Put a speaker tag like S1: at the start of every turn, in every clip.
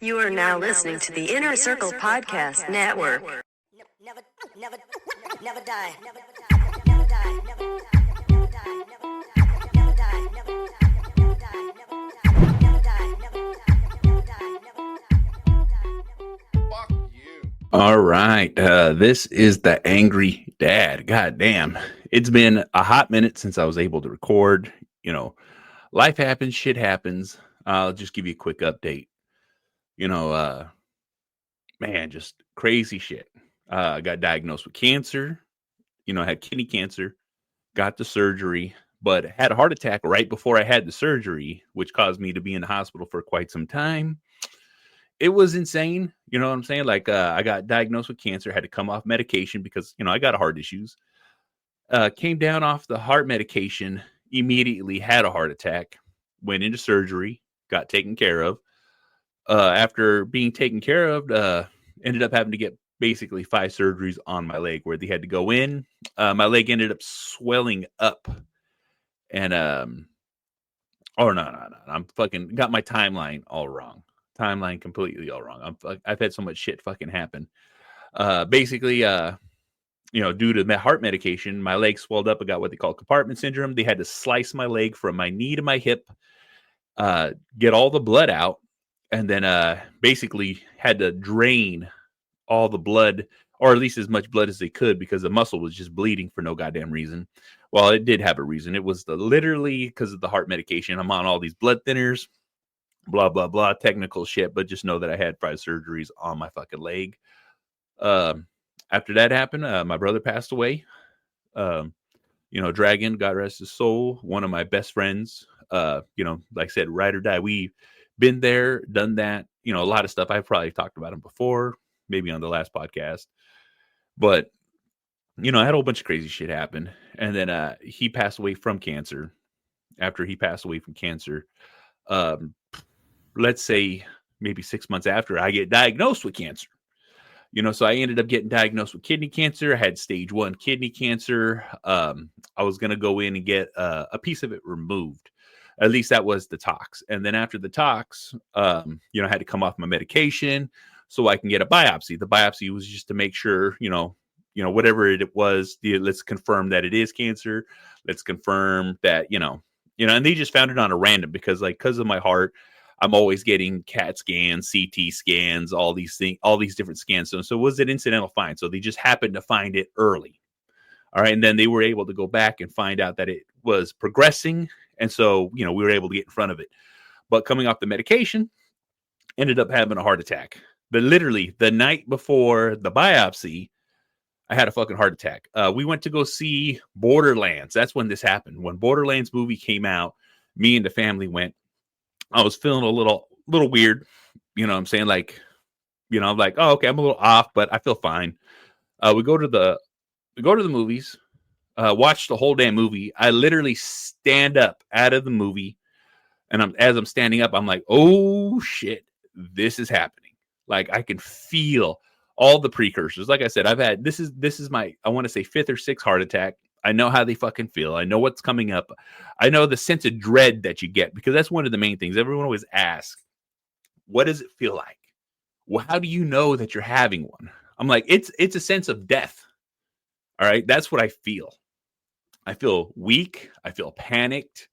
S1: You are now listening to the Inner Circle Podcast Network.
S2: Never die. Never die.
S3: All right. This is the Angry Dad. God damn. It's been a hot minute since I was able to record. You know, life happens, shit happens. I'll just give you a quick update. Man, just crazy shit. I got diagnosed with cancer. I had kidney cancer, got the surgery, but had a heart attack right before I had the surgery, which caused me to be in the hospital for quite some time. It was insane. You know what I'm saying? Like, I got diagnosed with cancer, had to come off medication because, I got heart issues. Came down off the heart medication, immediately had a heart attack, went into surgery, got taken care of. After being taken care of, ended up having to get basically 5 surgeries on my leg where they had to go in. My leg ended up swelling up. And, oh, no. I'm fucking got my timeline all wrong. Timeline completely all wrong. I've had so much shit fucking happen. Basically, due to heart medication, my leg swelled up. I got what they call compartment syndrome. They had to slice my leg from my knee to my hip, get all the blood out, and then basically had to drain all the blood, or at least as much blood as they could, because the muscle was just bleeding for no goddamn reason. Well, it did have a reason. It was literally because of the heart medication. I'm on all these blood thinners, blah, blah, blah, technical shit, but just know that I had 5 surgeries on my fucking leg. After that happened, my brother passed away. Dragon, God rest his soul, one of my best friends, like I said, ride or die. We've been there, done that, a lot of stuff. I've probably talked about him before, maybe on the last podcast, but, I had a whole bunch of crazy shit happen. And then he passed away from cancer. After he passed away from cancer, let's say maybe 6 months after, I get diagnosed with cancer. So I ended up getting diagnosed with kidney cancer. I had stage 1 kidney cancer. I was going to go in and get a piece of it removed. At least that was the tox. And then after the tox, I had to come off my medication so I can get a biopsy. The biopsy was just to make sure, whatever it was, let's confirm that it is cancer. Let's confirm that, and they just found it on a random because of my heart, I'm always getting CAT scans, CT scans, all these things, all these different scans. So it was an incidental find. So they just happened to find it early. All right. And then they were able to go back and find out that it was progressing. And so, we were able to get in front of it. But coming off the medication, ended up having a heart attack. But literally the night before the biopsy, I had a fucking heart attack. We went to go see Borderlands. That's when this happened. When Borderlands movie came out, me and the family went. I was feeling a little weird. You know what I'm saying? Like, I'm like, oh, okay, I'm a little off, but I feel fine. We go to the movies, watch the whole damn movie. I literally stand up out of the movie, and as I'm standing up, I'm like, oh shit, this is happening. Like, I can feel all the precursors. Like I said, I've had, this is my, I want to say 5th or 6th heart attack. I know how they fucking feel. I know what's coming up. I know the sense of dread that you get, because that's one of the main things. Everyone always asks, what does it feel like? Well, how do you know that you're having one? I'm like, it's a sense of death. All right. That's what I feel. I feel weak. I feel panicked.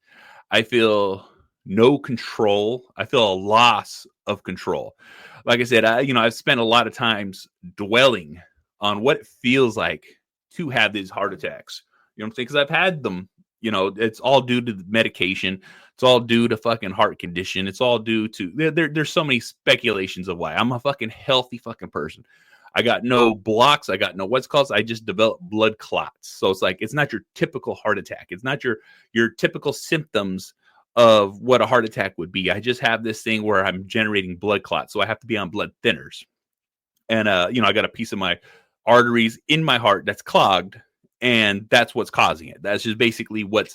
S3: I feel no control. I feel a loss of control. Like I said, I've spent a lot of times dwelling on what it feels like to have these heart attacks. You know what I'm saying? Because I've had them. It's all due to the medication. It's all due to fucking heart condition. It's all due to there's so many speculations of why. I'm a fucking healthy fucking person. I got no blocks. I got no what's called. I just developed blood clots. So it's like, it's not your typical heart attack. It's not your typical symptoms of what a heart attack would be. I just have this thing where I'm generating blood clots. So I have to be on blood thinners. And, I got a piece of my arteries in my heart that's clogged, and that's what's causing it. That's just basically what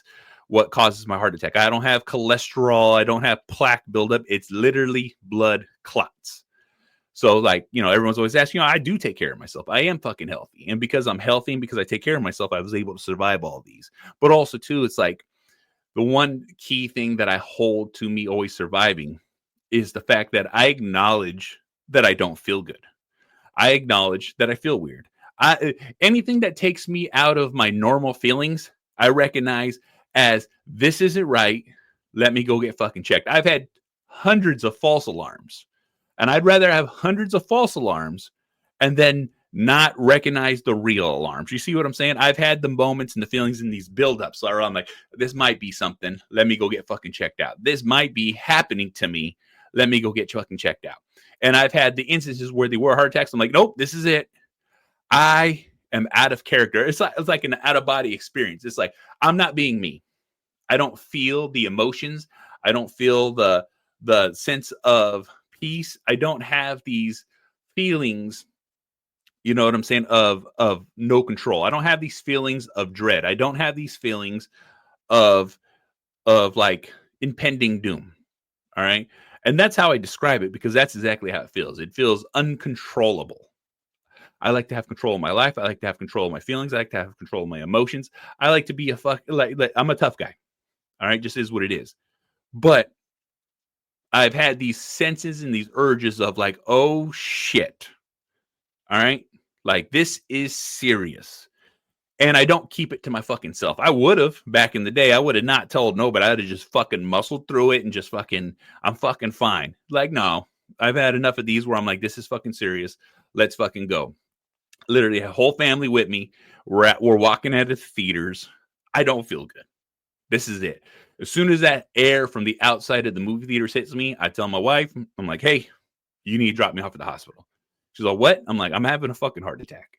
S3: causes my heart attack. I don't have cholesterol. I don't have plaque buildup. It's literally blood clots. So everyone's always asking, I do take care of myself. I am fucking healthy. And because I'm healthy and because I take care of myself, I was able to survive all these. But also too, it's like the one key thing that I hold to me always surviving is the fact that I acknowledge that I don't feel good. I acknowledge that I feel weird. Anything that takes me out of my normal feelings, I recognize as this isn't right. Let me go get fucking checked. I've had hundreds of false alarms, and I'd rather have hundreds of false alarms and then not recognize the real alarms. You see what I'm saying? I've had the moments and the feelings in these buildups where I'm like, this might be something. Let me go get fucking checked out. This might be happening to me. Let me go get fucking checked out. And I've had the instances where they were heart attacks. I'm like, nope, this is it. I am out of character. It's like an out of body experience. It's like, I'm not being me. I don't feel the emotions. I don't feel the sense of peace. I don't have these feelings, you know what I'm saying, of no control. I don't have these feelings of dread. I don't have these feelings of like impending doom. All right. And that's how I describe it, because that's exactly how it feels. It feels uncontrollable. I like to have control of my life. I like to have control of my feelings. I like to have control of my emotions. I like to be like I'm a tough guy. All right. Just is what it is. But I've had these senses and these urges of like, oh shit. All right. Like, this is serious. And I don't keep it to my fucking self. I would have back in the day. I would have not told nobody. I'd have just fucking muscled through it and just fucking, I'm fucking fine. Like, no, I've had enough of these where I'm like, this is fucking serious. Let's fucking go. Literally a whole family with me. We're walking out of the theaters. I don't feel good. This is it. As soon as that air from the outside of the movie theaters hits me, I tell my wife, I'm like, hey, you need to drop me off at the hospital. She's like, what? I'm like, I'm having a fucking heart attack.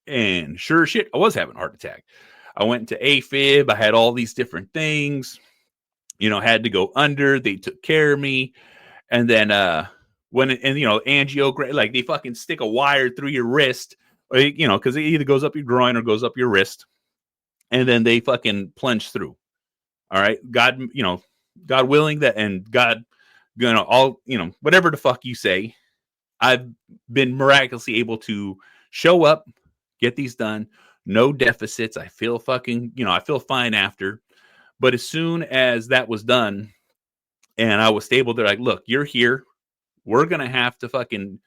S3: And sure as shit, I was having a heart attack. I went to AFib. I had all these different things, you know, had to go under. They took care of me. And then angiogram, like they fucking stick a wire through your wrist, or, you know, because it either goes up your groin or goes up your wrist. And then they fucking plunge through. All right. God willing that, and God, whatever the fuck you say, I've been miraculously able to show up, get these done, no deficits. I feel I feel fine after. But as soon as that was done and I was stable, they're like, look, you're here. We're going to have to fucking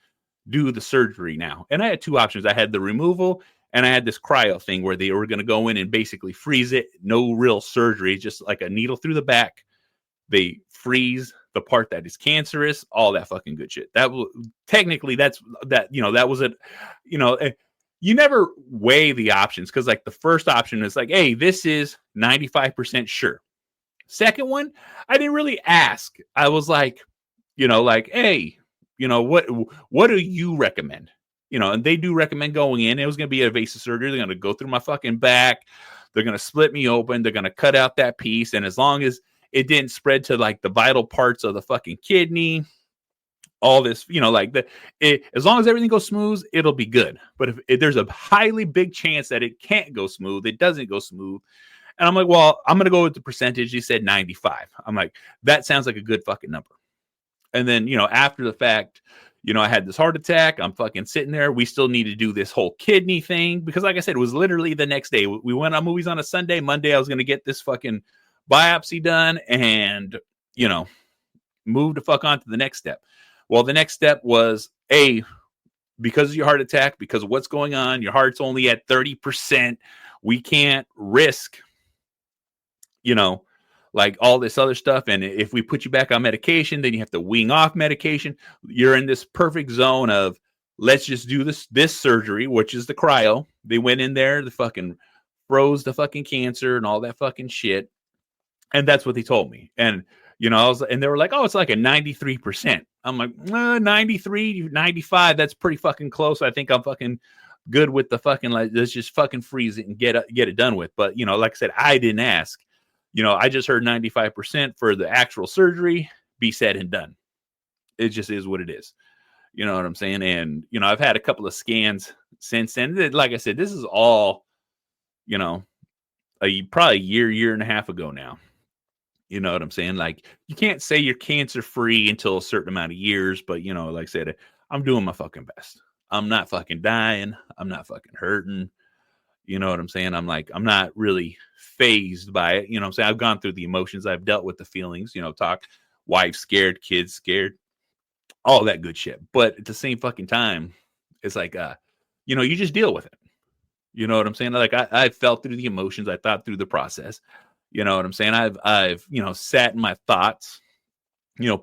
S3: do the surgery now. And I had two options. I had the removal and I had this cryo thing where they were going to go in and basically freeze it. No real surgery, just like a needle through the back. They freeze the part that is cancerous, all that fucking good shit. That was technically that was it. You never weigh the options, because like the first option is like, hey, this is 95% sure. Second one, I didn't really ask. I was like, hey, what do you recommend? And they do recommend going in. It was going to be an invasive surgery. They're going to go through my fucking back. They're going to split me open. They're going to cut out that piece. And as long as it didn't spread to like the vital parts of the fucking kidney, all this, as long as everything goes smooth, it'll be good. But if there's a highly big chance that it can't go smooth, it doesn't go smooth. And I'm like, well, I'm going to go with the percentage. He said 95. I'm like, that sounds like a good fucking number. And then, after the fact, I had this heart attack. I'm fucking sitting there. We still need to do this whole kidney thing because, like I said, it was literally the next day. We went on movies on a Sunday. Monday, I was going to get this fucking biopsy done and, move the fuck on to the next step. Well, the next step was, because of your heart attack, because of what's going on, your heart's only at 30%. We can't risk, like all this other stuff. And if we put you back on medication, then you have to wean off medication. You're in this perfect zone of, let's just do this surgery, which is the cryo. They went in there, they fucking froze the fucking cancer and all that fucking shit. And that's what they told me. And, and they were like, oh, it's like a 93%. I'm like, 93, 95. That's pretty fucking close. I think I'm fucking good with the fucking, like, let's just fucking freeze it and get it done with. But, like I said, I didn't ask. I just heard 95% for the actual surgery be said and done. It just is what it is. You know what I'm saying? And, I've had a couple of scans since then. Like I said, this is all, probably a year and a half ago now. You know what I'm saying? Like, you can't say you're cancer free until a certain amount of years, but like I said, I'm doing my fucking best. I'm not fucking dying. I'm not fucking hurting. You know what I'm saying? I'm not really phased by it. You know what I'm saying? I've gone through the emotions. I've dealt with the feelings, talked wife scared, kids scared, all that good shit. But at the same fucking time, it's like, you just deal with it. You know what I'm saying? Like I felt through the emotions. I thought through the process. You know what I'm saying? I've sat in my thoughts,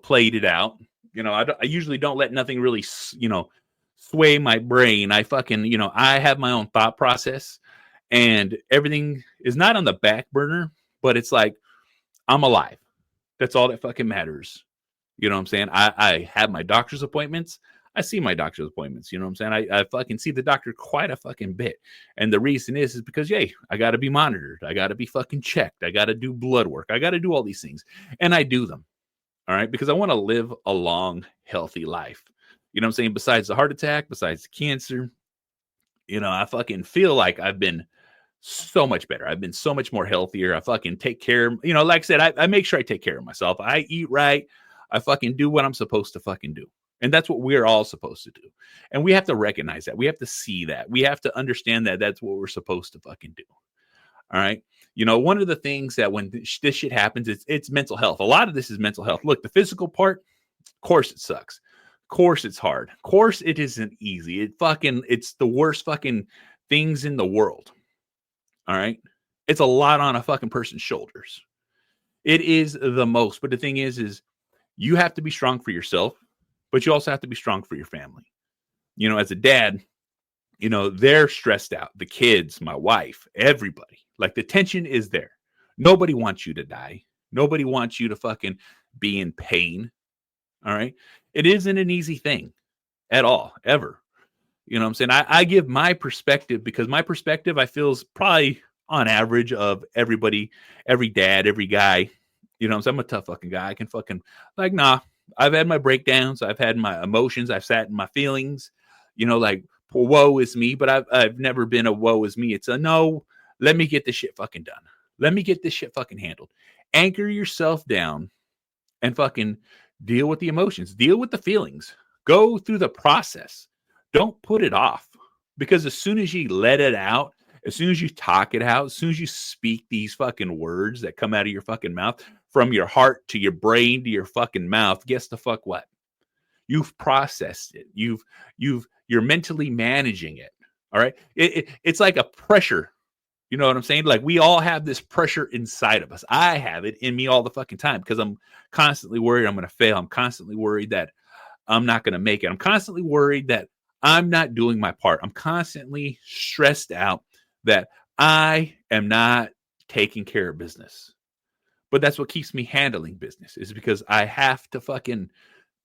S3: played it out. I usually don't let nothing really, sway my brain. I fucking, I have my own thought process, and everything is not on the back burner, but it's like I'm alive. That's all that fucking matters. You know what I'm saying? I have my doctor's appointments. I see my doctor's appointments. You know what I'm saying? I fucking see the doctor quite a fucking bit. And the reason is because, yay, I got to be monitored. I got to be fucking checked. I got to do blood work. I got to do all these things. And I do them. All right. Because I want to live a long, healthy life. You know what I'm saying? Besides the heart attack, besides the cancer, I fucking feel like I've been so much better. I've been so much more healthier. I fucking take care. Like I said, I make sure I take care of myself. I eat right. I fucking do what I'm supposed to fucking do. And that's what we're all supposed to do. And we have to recognize that. We have to see that. We have to understand that that's what we're supposed to fucking do. All right. One of the things that when this shit happens, it's mental health. A lot of this is mental health. Look, the physical part, of course it sucks. Of course it's hard. Of course it isn't easy. It's the worst fucking things in the world. All right. It's a lot on a fucking person's shoulders. It is the most. But the thing is you have to be strong for yourself, but you also have to be strong for your family. As a dad, they're stressed out. The kids, my wife, everybody. Like the tension is there. Nobody wants you to die. Nobody wants you to fucking be in pain. All right. It isn't an easy thing at all, ever. You know what I'm saying? I give my perspective because my perspective, I feel, is probably on average of everybody, every dad, every guy. I'm a tough fucking guy. I can fucking, like, nah, I've had my breakdowns. I've had my emotions. I've sat in my feelings, like, woe is me. But I've never been a woe is me. It's a no, let me get this shit fucking done. Let me get this shit fucking handled. Anchor yourself down and fucking deal with the emotions. Deal with the feelings. Go through the process. Don't put it off. Because as soon as you let it out, as soon as you talk it out, as soon as you speak these fucking words that come out of your fucking mouth, from your heart to your brain to your fucking mouth, guess the fuck what? You've processed it. You're mentally managing it. All right. It's like a pressure. You know what I'm saying? Like we all have this pressure inside of us. I have it in me all the fucking time because I'm constantly worried I'm going to fail. I'm constantly worried that I'm not going to make it. I'm constantly worried that I'm not doing my part. I'm constantly stressed out that I am not taking care of business. But that's what keeps me handling business is because I have to fucking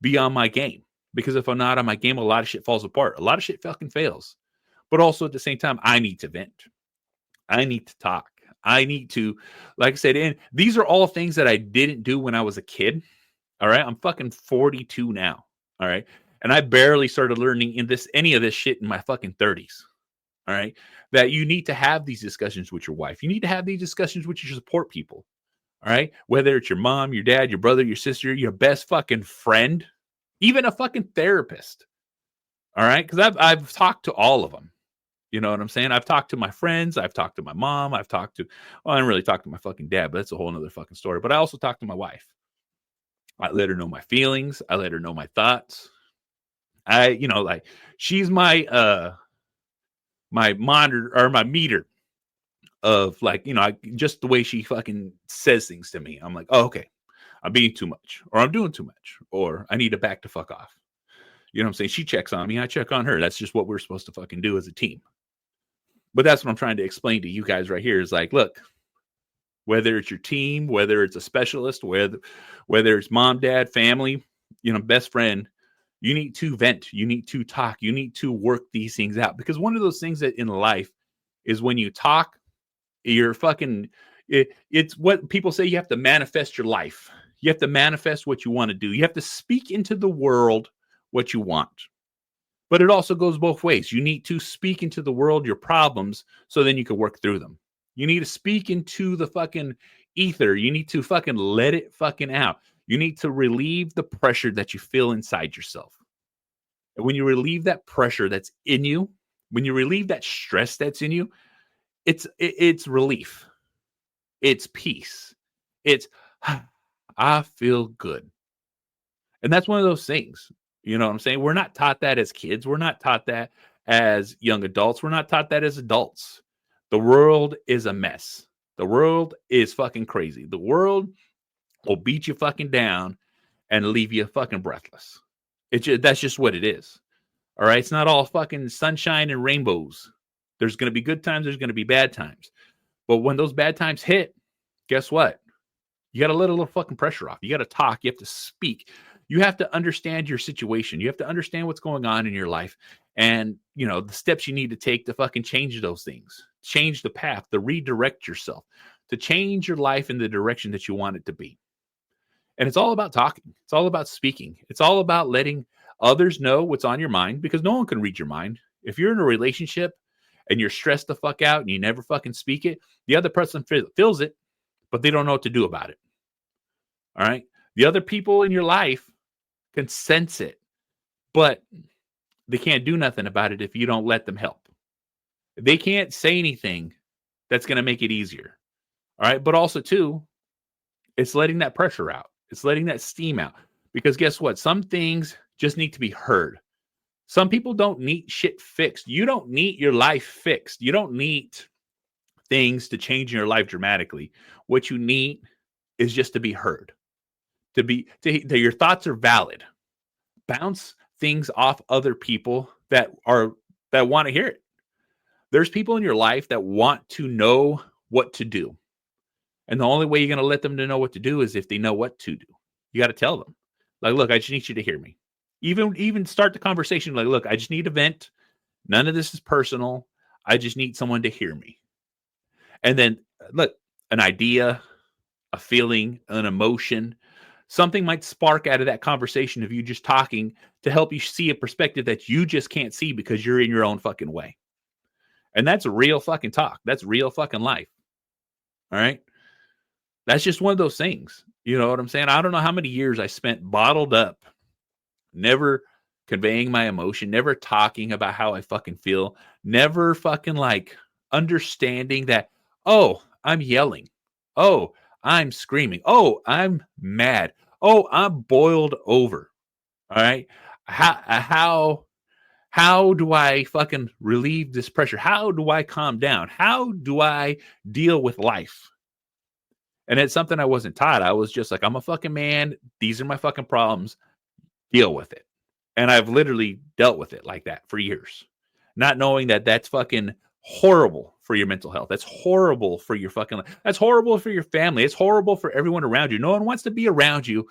S3: be on my game. Because if I'm not on my game, a lot of shit falls apart. A lot of shit fucking fails. But also at the same time, I need to vent. I need to talk. I need to, like I said, and these are all things that I didn't do when I was a kid. All right. I'm fucking 42 now. All right. And I barely started learning any of this shit in my fucking 30s. All right. That you need to have these discussions with your wife. You need to have these discussions with your support people. All right. Whether it's your mom, your dad, your brother, your sister, your best fucking friend, even a fucking therapist. All right. Because I've talked to all of them. You know what I'm saying? I've talked to my friends. I've talked to my mom. I didn't really talk to my fucking dad, but that's a whole nother fucking story. But I also talked to my wife. I let her know my feelings. I let her know my thoughts. Like she's my monitor or my meter of like, just the way she fucking says things to me. I'm like, oh, okay, I'm being too much or I'm doing too much or I need to back the fuck off. You know what I'm saying? She checks on me. I check on her. That's just what we're supposed to fucking do as a team. But that's what I'm trying to explain to you guys right here is like, look, whether it's your team, whether it's a specialist, whether it's mom, dad, family, best friend, you need to vent. You need to talk. You need to work these things out. Because one of those things that in life is when you talk, you're fucking, it's what people say you have to manifest your life. You have to manifest what you want to do. You have to speak into the world what you want. But it also goes both ways. You need to speak into the world your problems so then you can work through them. You need to speak into the fucking ether. You need to fucking let it fucking out. You need to relieve the pressure that you feel inside yourself. And when you relieve that pressure that's in you, when you relieve that stress that's in you, it's relief. It's peace. It's, I feel good. And that's one of those things. You know what I'm saying? We're not taught that as kids. We're not taught that as young adults. We're not taught that as adults. The world is a mess. The world is fucking crazy. The world will beat you fucking down and leave you fucking breathless. That's just what it is. All right. It's not all fucking sunshine and rainbows. There's going to be good times. There's going to be bad times. But when those bad times hit, guess what? You got to let a little fucking pressure off. You got to talk. You have to speak. You have to understand your situation. You have to understand what's going on in your life and, you know, the steps you need to take to fucking change those things, change the path, to redirect yourself, to change your life in the direction that you want it to be. And it's all about talking. It's all about speaking. It's all about letting others know what's on your mind, because no one can read your mind. If you're in a relationship and you're stressed the fuck out and you never fucking speak it, the other person feels it, but they don't know what to do about it. All right. The other people in your life can sense it, but they can't do nothing about it if you don't let them help. They can't say anything that's going to make it easier. All right. But also, too, it's letting that pressure out. It's letting that steam out. Because guess what? Some things just need to be heard. Some people don't need shit fixed. You don't need your life fixed. You don't need things to change your life dramatically. What you need is just to be heard. That your thoughts are valid. Bounce things off other people that want to hear it. There's people in your life that want to know what to do. And the only way you're going to let them to know what to do is if they know what to do. You got to tell them. Like, look, I just need you to hear me. Even start the conversation like, look, I just need a vent. None of this is personal. I just need someone to hear me. And then, look, an idea, a feeling, an emotion, something might spark out of that conversation of you just talking to help you see a perspective that you just can't see because you're in your own fucking way. And that's real fucking talk. That's real fucking life. All right. That's just one of those things. You know what I'm saying? I don't know how many years I spent bottled up, never conveying my emotion, never talking about how I fucking feel, never fucking like understanding that, oh, I'm yelling. Oh, I'm screaming. Oh, I'm mad. Oh, I'm boiled over. All right. How do I fucking relieve this pressure? How do I calm down? How do I deal with life? And it's something I wasn't taught. I was just like, I'm a fucking man. These are my fucking problems. Deal with it. And I've literally dealt with it like that for years, not knowing that that's fucking horrible for your mental health. That's horrible for your fucking life. That's horrible for your family. It's horrible for everyone around you. No one wants to be around you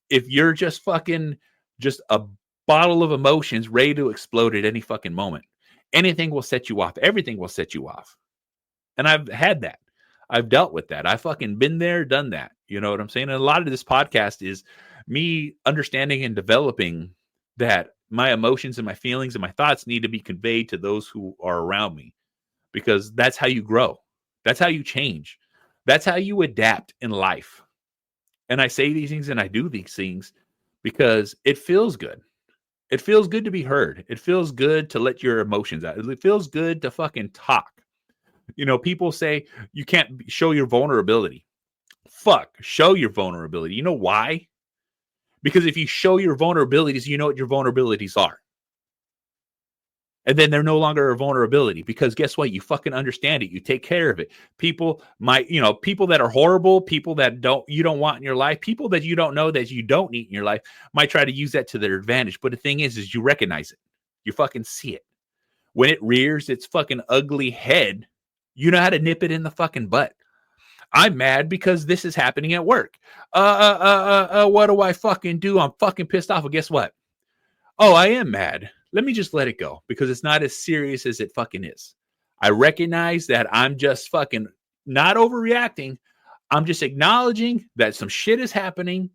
S3: if you're just fucking just a bottle of emotions ready to explode at any fucking moment. Anything will set you off. Everything will set you off. And I've had that. I've dealt with that. I fucking been there, done that. You know what I'm saying? And a lot of this podcast is me understanding and developing that my emotions and my feelings and my thoughts need to be conveyed to those who are around me, because that's how you grow. That's how you change. That's how you adapt in life. And I say these things and I do these things because it feels good. It feels good to be heard. It feels good to let your emotions out. It feels good to fucking talk. You know, people say you can't show your vulnerability. Fuck, show your vulnerability. You know why? Because if you show your vulnerabilities, you know what your vulnerabilities are. And then they're no longer a vulnerability, because guess what? You fucking understand it. You take care of it. People might, people that are horrible, people that you don't want in your life, people that you don't know that you don't need in your life might try to use that to their advantage. But the thing is you recognize it. You fucking see it. When it rears its fucking ugly head, you know how to nip it in the fucking butt. I'm mad because this is happening at work. What do I fucking do? I'm fucking pissed off. Well, guess what? Oh, I am mad. Let me just let it go, because it's not as serious as it fucking is. I recognize that I'm just fucking not overreacting. I'm just acknowledging that some shit is happening,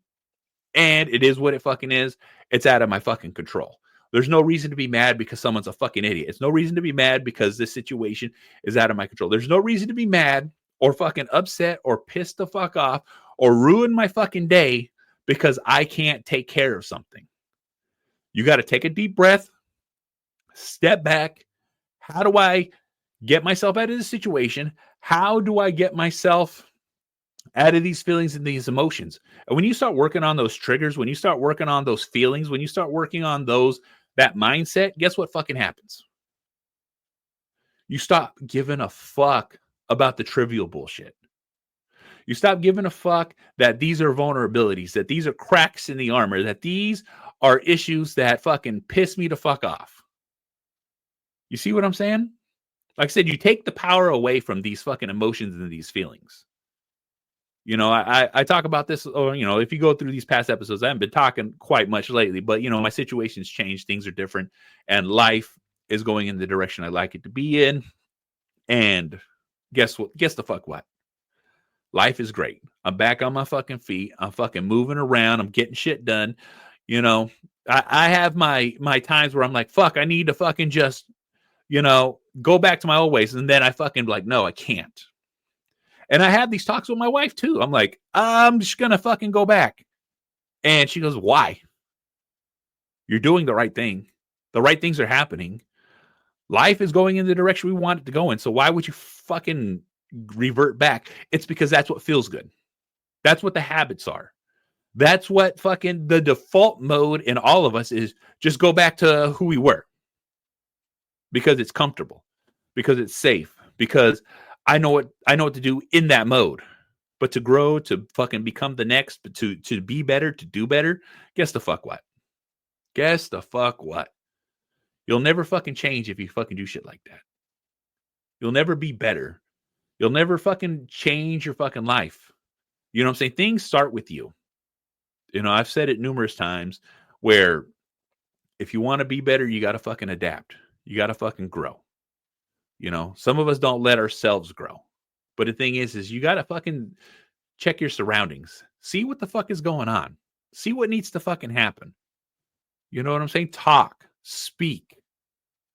S3: and it is what it fucking is. It's out of my fucking control. There's no reason to be mad because someone's a fucking idiot. It's no reason to be mad because this situation is out of my control. There's no reason to be mad or fucking upset or pissed the fuck off or ruin my fucking day because I can't take care of something. You got to take a deep breath, step back. How do I get myself out of this situation? How do I get myself out of these feelings and these emotions. And when you start working on those triggers, when you start working on those feelings, when you start working on that mindset, guess what fucking happens? You stop giving a fuck about the trivial bullshit. You stop giving a fuck that these are vulnerabilities, that these are cracks in the armor, that these are issues that fucking piss me to fuck off. You see what I'm saying? Like I said, you take the power away from these fucking emotions and these feelings. You know, I talk about this, or, you know, if you go through these past episodes, I haven't been talking quite much lately, but, you know, my situation's changed. Things are different, and life is going in the direction I like it to be in. And guess what? Guess the fuck what? Life is great. I'm back on my fucking feet. I'm fucking moving around. I'm getting shit done. You know, I have my times where I'm like, fuck, I need to fucking just, you know, go back to my old ways. And then I fucking like, no, I can't. And I have these talks with my wife too. I'm like, I'm just going to fucking go back. And she goes, why? You're doing the right thing. The right things are happening. Life is going in the direction we want it to go in. So why would you fucking revert back? It's because that's what feels good. That's what the habits are. That's what fucking the default mode in all of us is, just go back to who we were. Because it's comfortable. Because it's safe. Because I know what to do in that mode. But to grow, to fucking become the next, but to be better, to do better, guess the fuck what? Guess the fuck what? You'll never fucking change if you fucking do shit like that. You'll never be better. You'll never fucking change your fucking life. You know what I'm saying? Things start with you. You know, I've said it numerous times where if you want to be better, you got to fucking adapt. You got to fucking grow. You know, some of us don't let ourselves grow. But the thing is you got to fucking check your surroundings. See what the fuck is going on. See what needs to fucking happen. You know what I'm saying? Talk, speak,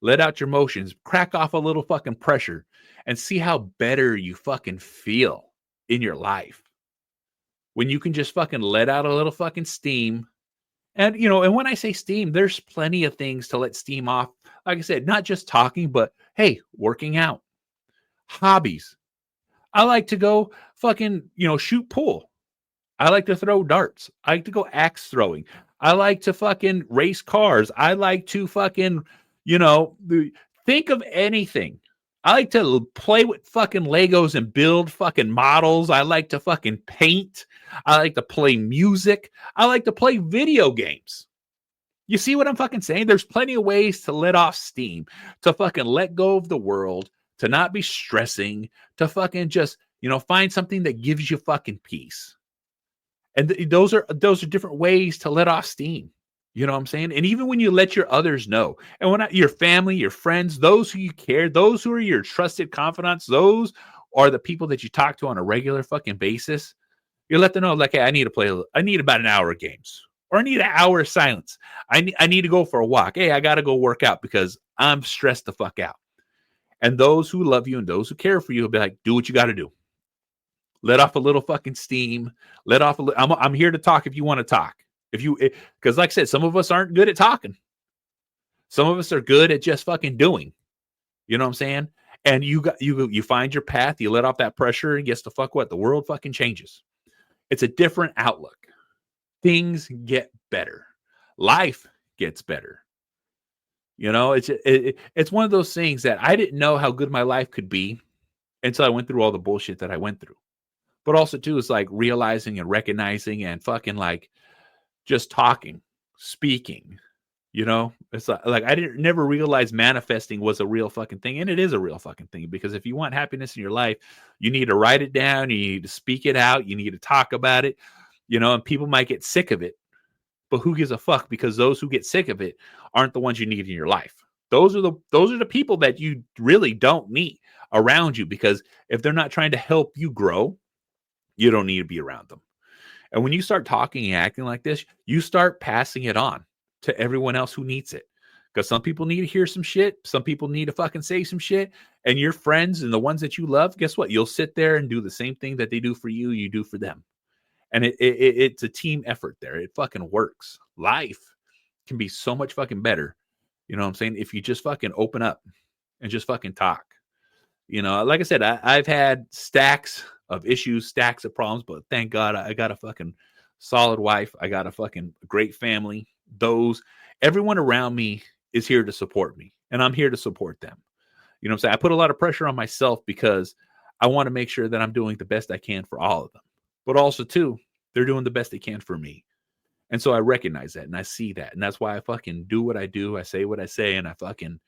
S3: let out your emotions, crack off a little fucking pressure, and see how better you fucking feel in your life. When you can just fucking let out a little fucking steam. And, you know, and when I say steam, there's plenty of things to let steam off. Like I said, not just talking, but hey, working out, hobbies. I like to go fucking, you know, shoot pool. I like to throw darts. I like to go axe throwing. I like to fucking race cars. I like to fucking, you know, think of anything. I like to play with fucking Legos and build fucking models. I like to fucking paint. I like to play music. I like to play video games. You see what I'm fucking saying? There's plenty of ways to let off steam, to fucking let go of the world, to not be stressing, to fucking just, you know, find something that gives you fucking peace. And those are different ways to let off steam. You know what I'm saying? And even when you let your others know, and when your family, your friends, those who you care, those who are your trusted confidants, those are the people that you talk to on a regular fucking basis. You let them know, like, hey, I need about an hour of games, or I need an hour of silence. I need to go for a walk. Hey, I got to go work out because I'm stressed the fuck out. And those who love you and those who care for you will be like, do what you got to do. Let off a little fucking steam. Let off I'm here to talk if you want to talk. Because like I said, some of us aren't good at talking. Some of us are good at just fucking doing. You know what I'm saying? And you find your path, you let off that pressure, and guess the fuck what? The world fucking changes. It's a different outlook. Things get better. Life gets better. You know, it's one of those things that I didn't know how good my life could be until I went through all the bullshit that I went through. But also, too, it's like realizing and recognizing and fucking like just talking, speaking, you know? It's like I never realized manifesting was a real fucking thing. And it is a real fucking thing, because if you want happiness in your life, you need to write it down. You need to speak it out. You need to talk about it, you know, and people might get sick of it. But who gives a fuck? Because those who get sick of it aren't the ones you need in your life. Those are the people that you really don't need around you, because if they're not trying to help you grow, you don't need to be around them. And when you start talking and acting like this, you start passing it on to everyone else who needs it. Because some people need to hear some shit. Some people need to fucking say some shit. And your friends and the ones that you love, guess what? You'll sit there and do the same thing that they do for you, you do for them. And it's a team effort there. It fucking works. Life can be so much fucking better. You know what I'm saying? If you just fucking open up and just fucking talk. You know, like I said, I've had stacks of issues, stacks of problems, but thank God I got a fucking solid wife. I got a fucking great family. Everyone around me is here to support me, and I'm here to support them. You know what I'm saying? I put a lot of pressure on myself because I want to make sure that I'm doing the best I can for all of them. But also, too, they're doing the best they can for me. And so I recognize that and I see that. And that's why I fucking do what I do. I say what I say, and I fucking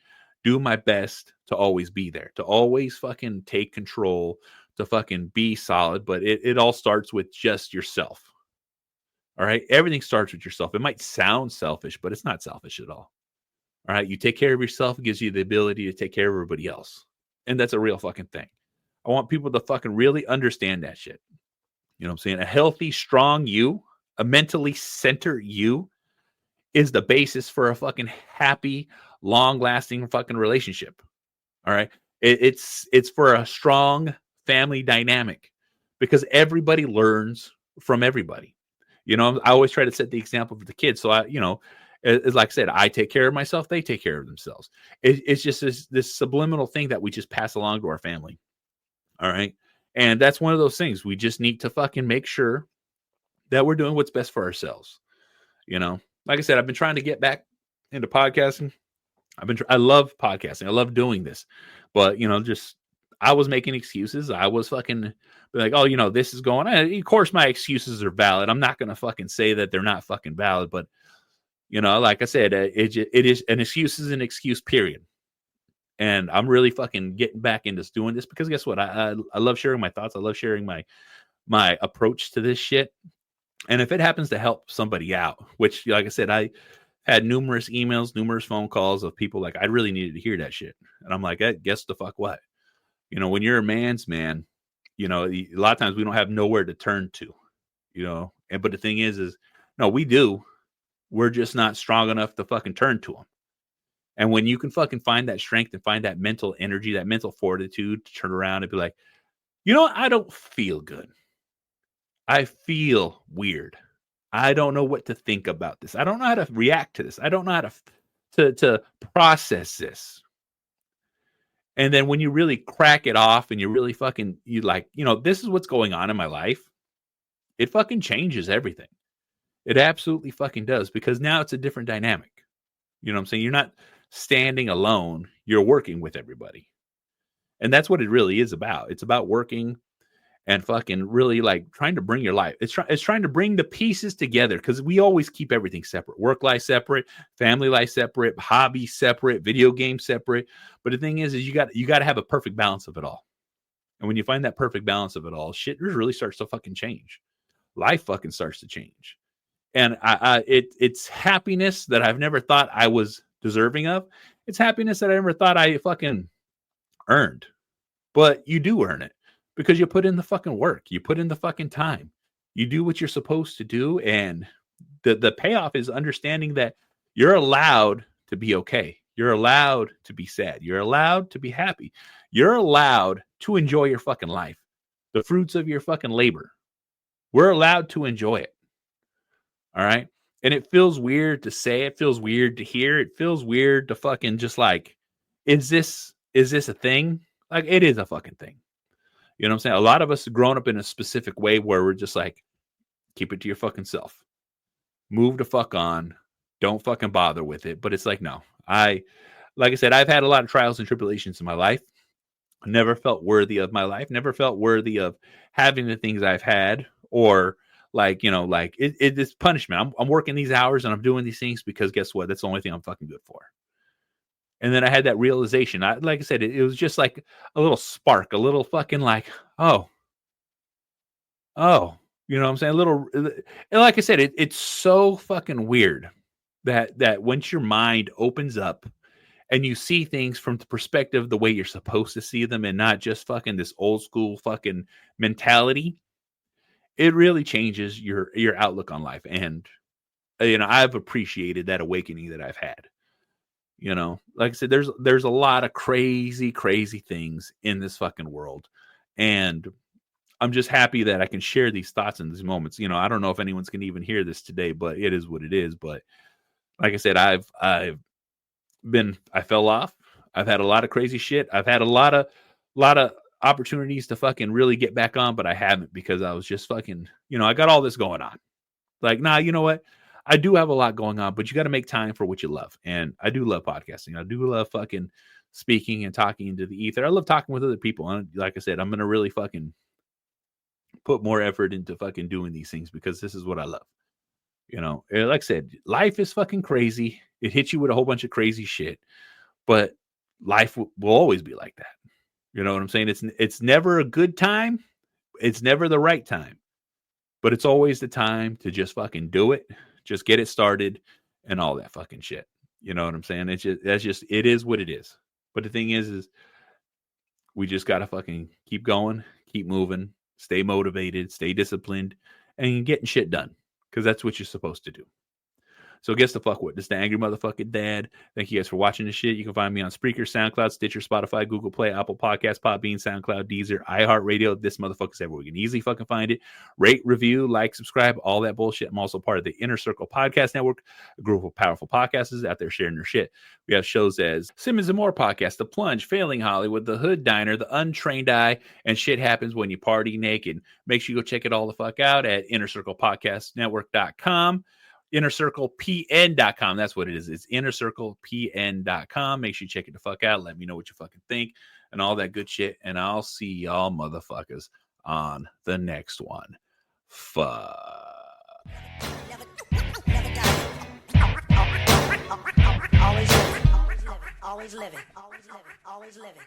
S3: do my best to always be there, to always fucking take control, to fucking be solid. But it all starts with just yourself. All right. Everything starts with yourself. It might sound selfish, but it's not selfish at all. All right. You take care of yourself, it gives you the ability to take care of everybody else. And that's a real fucking thing. I want people to fucking really understand that shit. You know what I'm saying? A healthy, strong you, a mentally centered you is the basis for a fucking happy, long-lasting fucking relationship. All right. It's for a strong family dynamic because everybody learns from everybody. You know, I always try to set the example for the kids. So it's like I said, I take care of myself, they take care of themselves. It's just this subliminal thing that we just pass along to our family. All right. And that's one of those things. We just need to fucking make sure that we're doing what's best for ourselves. You know, like I said, I've been trying to get back into podcasting. I love podcasting. I love doing this, but I was making excuses. I was fucking like, oh, this is going on. Of course, my excuses are valid. I'm not going to fucking say that they're not fucking valid, but like I said, it is an excuse is an excuse, period. And I'm really fucking getting back into doing this because guess what? I love sharing my thoughts. I love sharing my approach to this shit. And if it happens to help somebody out, which, like I said, I had numerous emails, numerous phone calls of people like, I really needed to hear that shit. And I'm like, guess the fuck what? When you're a man's man, a lot of times we don't have nowhere to turn to, but the thing is no, we do. We're just not strong enough to fucking turn to them. And when you can fucking find that strength and find that mental energy, that mental fortitude to turn around and be like, I don't feel good. I feel weird. I don't know what to think about this. I don't know how to react to this. I don't know how to process this. And then when you really crack it off and you really fucking, this is what's going on in my life, it fucking changes everything. It absolutely fucking does, because now it's a different dynamic. You know what I'm saying? You're not standing alone. You're working with everybody. And that's what it really is about. It's about working and fucking really like trying to bring your life. It's trying to bring the pieces together, because we always keep everything separate. Work life separate, family life separate, hobby separate, video game separate. But the thing is you got to have a perfect balance of it all. And when you find that perfect balance of it all, shit really starts to fucking change. Life fucking starts to change. And it's happiness that I've never thought I was deserving of. It's happiness that I never thought I fucking earned. But you do earn it, because you put in the fucking work. You put in the fucking time. You do what you're supposed to do. And the payoff is understanding that you're allowed to be okay. You're allowed to be sad. You're allowed to be happy. You're allowed to enjoy your fucking life. The fruits of your fucking labor. We're allowed to enjoy it. All right. And it feels weird to say. It feels weird to hear. It feels weird to fucking just like, is this a thing? Like, it is a fucking thing. You know what I'm saying? A lot of us have grown up in a specific way where we're just like, keep it to your fucking self. Move the fuck on. Don't fucking bother with it. But it's like, no. Like I said, I've had a lot of trials and tribulations in my life. Never felt worthy of my life. Never felt worthy of having the things I've had, or it's punishment. I'm working these hours and I'm doing these things because guess what? That's the only thing I'm fucking good for. And then I had that realization. Like I said, it was just like a little spark, a little fucking like, oh, you know what I'm saying? A little, and like I said, it's so fucking weird that once your mind opens up and you see things from the perspective the way you're supposed to see them, and not just fucking this old school fucking mentality, it really changes your outlook on life. And I've appreciated that awakening that I've had. Like I said, there's a lot of crazy things in this fucking world, and I'm just happy that I can share these thoughts in these moments. I don't know if anyone's going to even hear this today, but it is what it is. But like I said, I fell off. I've had a lot of crazy shit. I've had a lot of opportunities to fucking really get back on, but I haven't because I was just fucking, I got all this going on. Like, nah, you know what? I do have a lot going on, but you got to make time for what you love. And I do love podcasting. I do love fucking speaking and talking into the ether. I love talking with other people. And like I said, I'm going to really fucking put more effort into fucking doing these things because this is what I love. Like I said, life is fucking crazy. It hits you with a whole bunch of crazy shit, but life will always be like that. You know what I'm saying? It's never a good time. It's never the right time, but it's always the time to just fucking do it. Just get it started and all that fucking shit. You know what I'm saying? It is what it is. But the thing is we just got to fucking keep going, keep moving, stay motivated, stay disciplined, and getting shit done because that's what you're supposed to do. So guess the fuck what? This is the Angry Motherfucking Dad. Thank you guys for watching this shit. You can find me on Spreaker, SoundCloud, Stitcher, Spotify, Google Play, Apple Podcasts, Podbean, SoundCloud, Deezer, iHeartRadio. This motherfucker's everywhere. You can easily fucking find it. Rate, review, like, subscribe, all that bullshit. I'm also part of the Inner Circle Podcast Network, a group of powerful podcasters out there sharing their shit. We have shows as Simmons and More Podcast, The Plunge, Failing Hollywood, The Hood Diner, The Untrained Eye, and Shit Happens When You Party Naked. Make sure you go check it all the fuck out at InnerCirclePodcastNetwork.com. InnerCirclePN.com. That's what it is. It's InnerCirclePN.com. Make sure you check it the fuck out. Let me know what you fucking think and all that good shit. And I'll see y'all motherfuckers on the next one. Fuck.
S2: Never die. Always living. Always living. Always living. Always living. Always living.